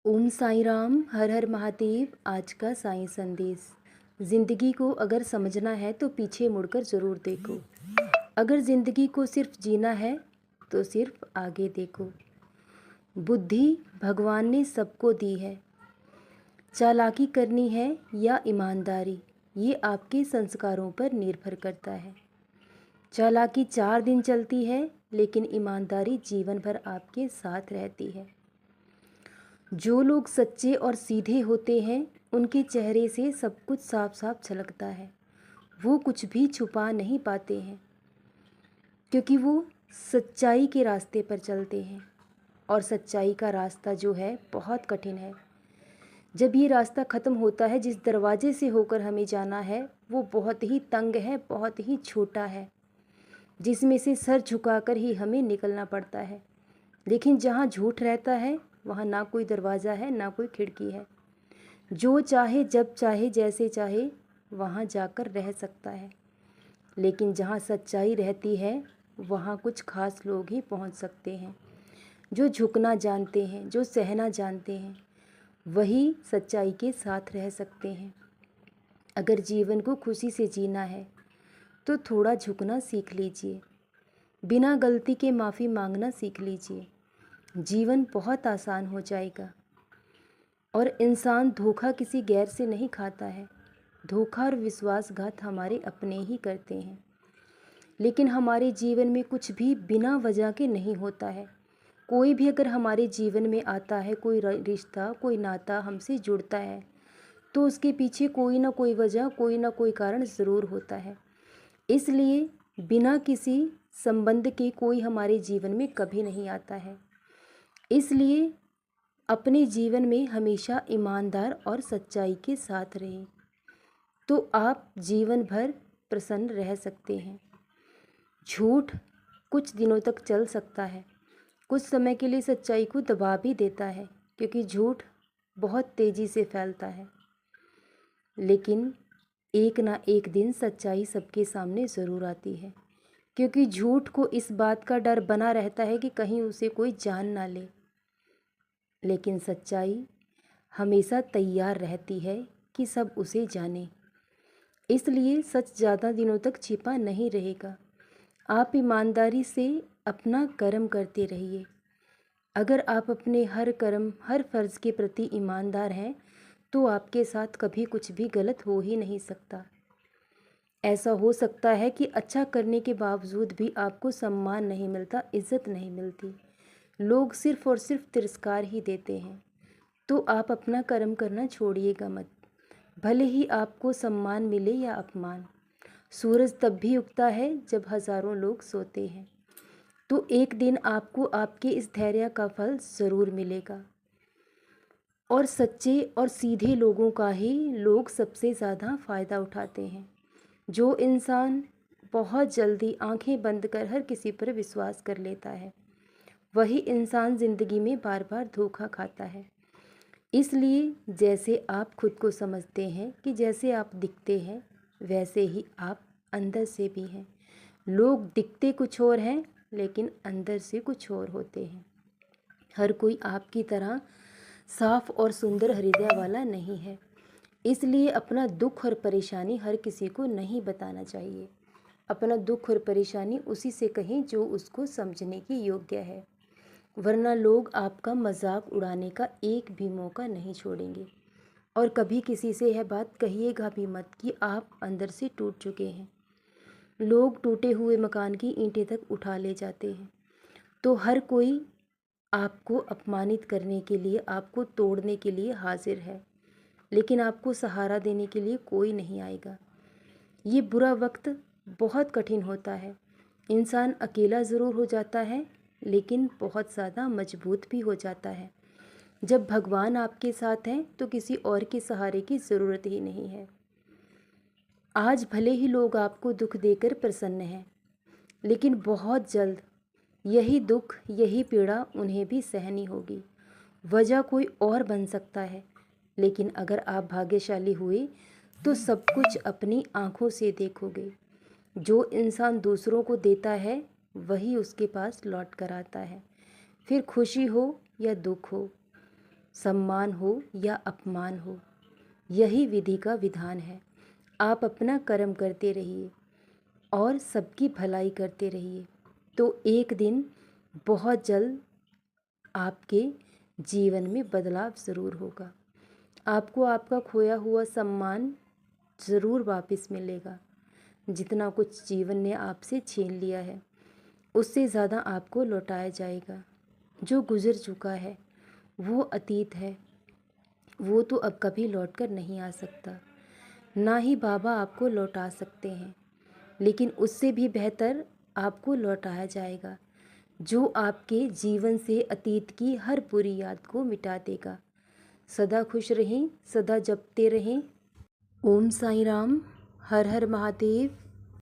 ओम साईं राम, हर हर महादेव। आज का साईं संदेश। ज़िंदगी को अगर समझना है तो पीछे मुड़कर ज़रूर देखो। अगर ज़िंदगी को सिर्फ जीना है तो सिर्फ आगे देखो। बुद्धि भगवान ने सबको दी है। चालाकी करनी है या ईमानदारी, ये आपके संस्कारों पर निर्भर करता है। चालाकी 4 दिन चलती है, लेकिन ईमानदारी जीवन भर आपके साथ रहती है। जो लोग सच्चे और सीधे होते हैं, उनके चेहरे से सब कुछ साफ साफ झलकता है। वो कुछ भी छुपा नहीं पाते हैं, क्योंकि वो सच्चाई के रास्ते पर चलते हैं। और सच्चाई का रास्ता जो है बहुत कठिन है। जब ये रास्ता ख़त्म होता है, जिस दरवाजे से होकर हमें जाना है, वो बहुत ही तंग है, बहुत ही छोटा है, जिसमें से सर झुकाकर ही हमें निकलना पड़ता है। लेकिन जहाँ झूठ रहता है, वहाँ ना कोई दरवाज़ा है, ना कोई खिड़की है। जो चाहे, जब चाहे, जैसे चाहे, वहाँ जाकर रह सकता है। लेकिन जहाँ सच्चाई रहती है, वहाँ कुछ खास लोग ही पहुँच सकते हैं। जो झुकना जानते हैं, जो सहना जानते हैं, वही सच्चाई के साथ रह सकते हैं। अगर जीवन को खुशी से जीना है तो थोड़ा झुकना सीख लीजिए। बिना गलती के माफ़ी मांगना सीख लीजिए। जीवन बहुत आसान हो जाएगा। और इंसान धोखा किसी गैर से नहीं खाता है। धोखा और विश्वासघात हमारे अपने ही करते हैं। लेकिन हमारे जीवन में कुछ भी बिना वजह के नहीं होता है। कोई भी अगर हमारे जीवन में आता है, कोई रिश्ता, कोई नाता हमसे जुड़ता है, तो उसके पीछे कोई ना कोई वजह, कोई ना कोई कारण ज़रूर होता है। इसलिए बिना किसी संबंध के कोई हमारे जीवन में कभी नहीं आता है। इसलिए अपने जीवन में हमेशा ईमानदार और सच्चाई के साथ रहें, तो आप जीवन भर प्रसन्न रह सकते हैं। झूठ कुछ दिनों तक चल सकता है, कुछ समय के लिए सच्चाई को दबा भी देता है, क्योंकि झूठ बहुत तेज़ी से फैलता है। लेकिन एक ना एक दिन सच्चाई सबके सामने ज़रूर आती है, क्योंकि झूठ को इस बात का डर बना रहता है कि कहीं उसे कोई जान ना ले। लेकिन सच्चाई हमेशा तैयार रहती है कि सब उसे जाने। इसलिए सच ज़्यादा दिनों तक छिपा नहीं रहेगा। आप ईमानदारी से अपना कर्म करते रहिए। अगर आप अपने हर कर्म, हर फ़र्ज़ के प्रति ईमानदार हैं, तो आपके साथ कभी कुछ भी गलत हो ही नहीं सकता। ऐसा हो सकता है कि अच्छा करने के बावजूद भी आपको सम्मान नहीं मिलता, इज़्ज़त नहीं मिलती, लोग सिर्फ़ और सिर्फ तिरस्कार ही देते हैं। तो आप अपना कर्म करना छोड़िएगा मत, भले ही आपको सम्मान मिले या अपमान। सूरज तब भी उगता है जब हज़ारों लोग सोते हैं। तो एक दिन आपको आपके इस धैर्य का फल ज़रूर मिलेगा। और सच्चे और सीधे लोगों का ही लोग सबसे ज़्यादा फ़ायदा उठाते हैं। जो इंसान बहुत जल्दी आंखें बंद कर हर किसी पर विश्वास कर लेता है, वही इंसान ज़िंदगी में बार बार धोखा खाता है। इसलिए जैसे आप खुद को समझते हैं कि जैसे आप दिखते हैं, वैसे ही आप अंदर से भी हैं। लोग दिखते कुछ और हैं, लेकिन अंदर से कुछ और होते हैं। हर कोई आपकी तरह साफ और सुंदर हृदय वाला नहीं है। इसलिए अपना दुख और परेशानी हर किसी को नहीं बताना चाहिए। अपना दुख और परेशानी उसी से कहें जो उसको समझने की योग्य है, वरना लोग आपका मजाक उड़ाने का एक भी मौका नहीं छोड़ेंगे। और कभी किसी से यह बात कहिएगा भी मत कि आप अंदर से टूट चुके हैं। लोग टूटे हुए मकान की ईंटें तक उठा ले जाते हैं। तो हर कोई आपको अपमानित करने के लिए, आपको तोड़ने के लिए हाजिर है, लेकिन आपको सहारा देने के लिए कोई नहीं आएगा। ये बुरा वक्त बहुत कठिन होता है। इंसान अकेला ज़रूर हो जाता है, लेकिन बहुत ज़्यादा मजबूत भी हो जाता है। जब भगवान आपके साथ हैं तो किसी और के सहारे की ज़रूरत ही नहीं है। आज भले ही लोग आपको दुख देकर प्रसन्न हैं, लेकिन बहुत जल्द यही दुख, यही पीड़ा उन्हें भी सहनी होगी। वजह कोई और बन सकता है, लेकिन अगर आप भाग्यशाली हुए तो सब कुछ अपनी आँखों से देखोगे। जो इंसान दूसरों को देता है, वही उसके पास लौट कर आता है। फिर खुशी हो या दुख हो, सम्मान हो या अपमान हो, यही विधि का विधान है। आप अपना कर्म करते रहिए और सबकी भलाई करते रहिए, तो एक दिन बहुत जल्द आपके जीवन में बदलाव ज़रूर होगा। आपको आपका खोया हुआ सम्मान ज़रूर वापस मिलेगा। जितना कुछ जीवन ने आपसे छीन लिया है, उससे ज़्यादा आपको लौटाया जाएगा। जो गुज़र चुका है वो अतीत है, वो तो अब कभी लौट कर नहीं आ सकता। ना ही बाबा आपको लौटा सकते हैं, लेकिन उससे भी बेहतर आपको लौटाया जाएगा, जो आपके जीवन से अतीत की हर बुरी याद को मिटा देगा। सदा खुश रहें, सदा जपते रहें। ओम साईं राम। हर हर महादेव।